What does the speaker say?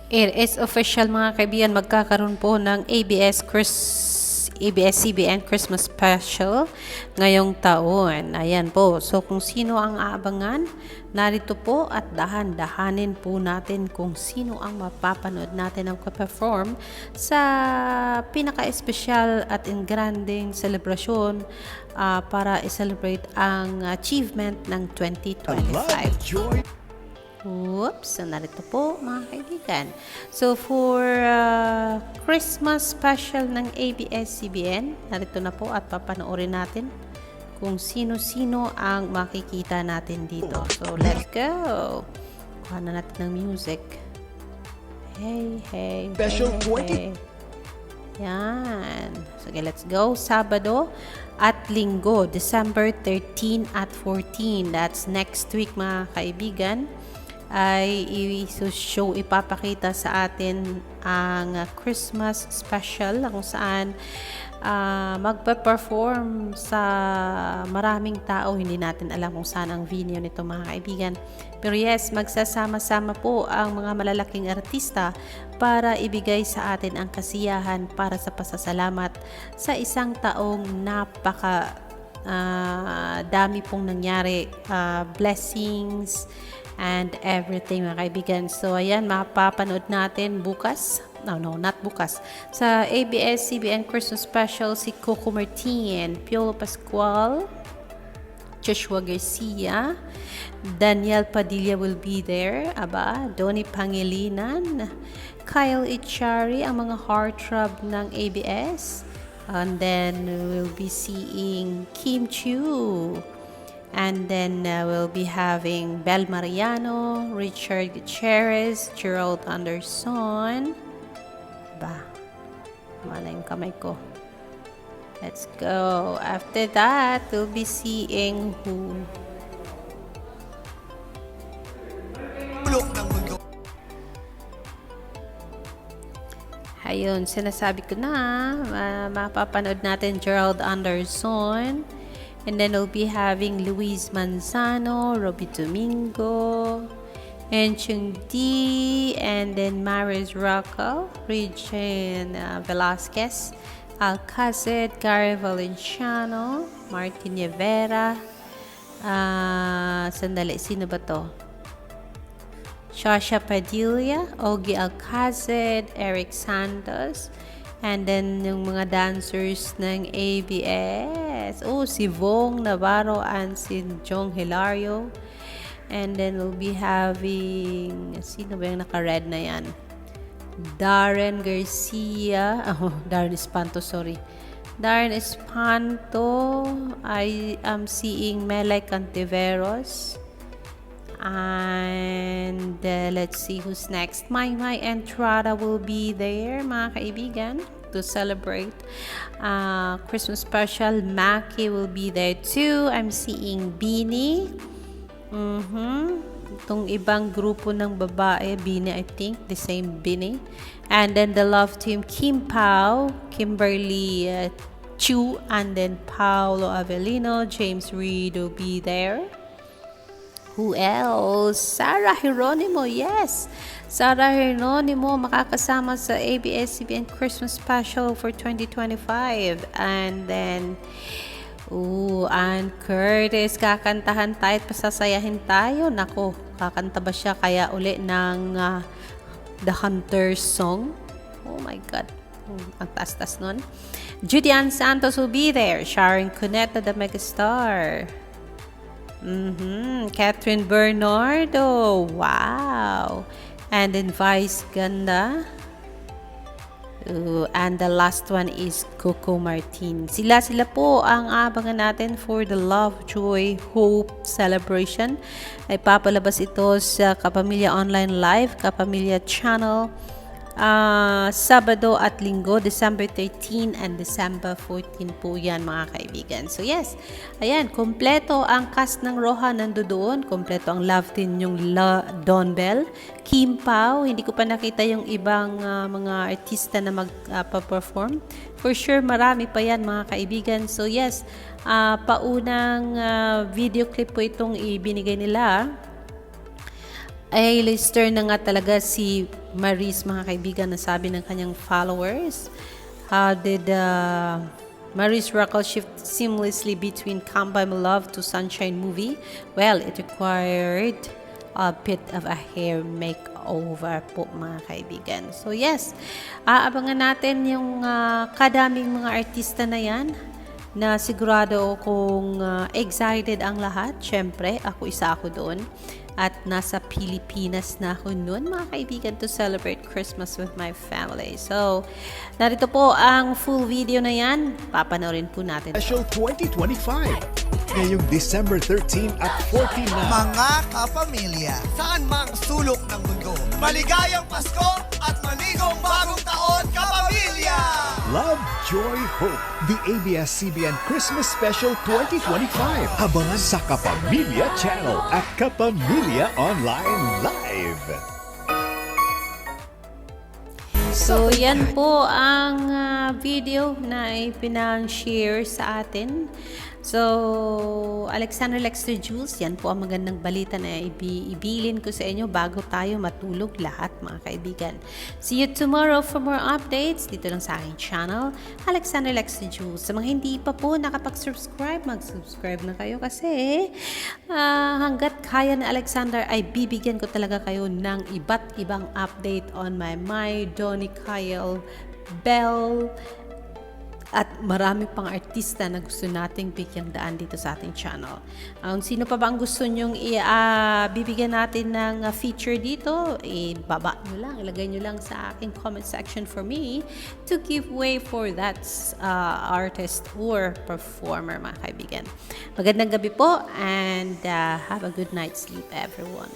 It is official mga kaibigan, magkakaroon po ng ABS-CBN Christmas Special ngayong taon. Ayan po. So kung sino ang aabangan, narito po at dahan-dahanin po natin kung sino ang mapapanood natin ang perform sa pinaka-espesyal at engranding selebrasyon para i-celebrate ang achievement ng 2025. Oops, so narito po mga kaibigan. So for Christmas special ng ABS-CBN, narito na po at papanoorin natin kung sino-sino ang makikita natin dito. So let's go! Kuha na natin ng music. Hey, hey, Special hey, hey. Yan. So okay, let's go. Sabado at Linggo, December 13 at 14. That's next week mga kaibigan. Ay ipapakita sa atin ang Christmas special kung saan magpe-perform sa maraming tao. Hindi natin alam kung saan ang venue nito mga kaibigan. Pero yes, magsasama-sama po ang mga malalaking artista para ibigay sa atin ang kasiyahan para sa pasasalamat sa isang taong napaka dami pong nangyari, blessings and everything mga kaibigan. So ayan, mapapanood natin bukas, not bukas, sa ABS-CBN Christmas Special si Coco Martin, Piolo Pascual, Joshua Garcia, Daniel Padilla will be there, Donnie Pangilinan, Kyle Echari, ang mga heartthrob ng ABS, and then we'll be seeing Kim Chiu. And then we'll be having Bel Mariano, Richard Gutierrez, Gerald Anderson. Mana yung kamay ko. Let's go. After that, we'll be seeing who? Ayun, sinasabi ko na, mapapanood natin Gerald Anderson. And then we'll be having Luis Manzano, Robbie Domingo, and Chung D, and then Maris Rocco, Regine Velasquez, Alcacid, Gary Valenciano, Martin Rivera, sino ba to? Shasha Padilla, Ogie Alcacid, Eric Santos, and then yung mga dancers ng ABS. Si Vong Navarro and si Jong Hilario. And then we'll be having, sino ba yung naka-red na yan? Darren Garcia. Darren Espanto, sorry. Darren Espanto. I am seeing Melay Cantiveros. And let's see who's next. My Entrada will be there mga kaibigan to celebrate Christmas special. Maki will be there too. I'm seeing Bini. Itong ibang grupo ng babae, Bini, I think the same Bini. And then the love team, Kim Pao, Kimberly Chu, and then Paolo Avellino, James Reed will be there. Who else? Sarah Geronimo, yes! Sarah Geronimo makakasama sa ABS-CBN Christmas Special for 2025. And then, Ann Curtis, kakantahan tayo at pasasayahin tayo. Nako, kakanta ba siya kaya uli ng The Hunter's Song? Oh my God. Ang tas-tas nun. Judy Ann Santos will be there. Sharon Cuneta, the megastar. Catherine Bernardo. Wow. And then Vice Ganda. And the last one is Coco Martin. Sila po ang abangan natin for the Love, Joy, Hope Celebration. Ay papalabas ito sa Kapamilya Online Live, Kapamilya Channel, Sabado at Linggo, December 13 and December 14 po yan mga kaibigan. So yes, ayan, kompleto ang cast ng Roja nandoon, kompleto ang love team yung Don Bell, Kim Pao, hindi ko pa nakita yung ibang mga artista na magpa-perform. For sure, marami pa yan mga kaibigan. So yes, paunang video clip po itong ibinigay nila A-lister na nga talaga si Maris, mga kaibigan, na sabi ng kanyang followers. How did Maris Racal shift seamlessly between Come By My Love to Sunshine movie? Well, it required a bit of a hair makeover po, mga kaibigan. So yes, aabangan natin yung kadaming mga artista na yan, na sigurado kung excited ang lahat. Syempre, isa ako doon. At nasa Pilipinas na ako noon, mga kaibigan, to celebrate Christmas with my family. So, narito po ang full video na yan. Papanoorin po natin. Special 2025 ngayong December 13 at 14 na. Mga kapamilya, saan mang sulok ng mundo, maligayang Pasko at manigong bagong taon, kapamilya! Love, Joy, Hope. The ABS-CBN Christmas Special 2025. Abangan sa Kapamilya Channel at Kapamilya Online Live. So, yan po ang video na ipinang-share sa atin. So, Alexander Lexter Jules, yan po ang magandang balita na ibilin ko sa inyo bago tayo matulog lahat, mga kaibigan. See you tomorrow for more updates dito lang sa aking channel, Alexander Lexter Jules. Sa mga hindi pa po nakapag-subscribe, mag-subscribe na kayo kasi hanggat kaya na Alexander ay bibigyan ko talaga kayo ng iba't ibang update on my Donnie Kyle, Bell, at marami pang artista na gusto nating bigyang daan dito sa ating channel. Sino pa ba ang gusto nyong bibigyan natin ng feature dito? Baba nyo lang, ilagay nyo lang sa aking comment section for me to give way for that artist or performer, mga kaibigan. Magandang gabi po and have a good night's sleep, everyone.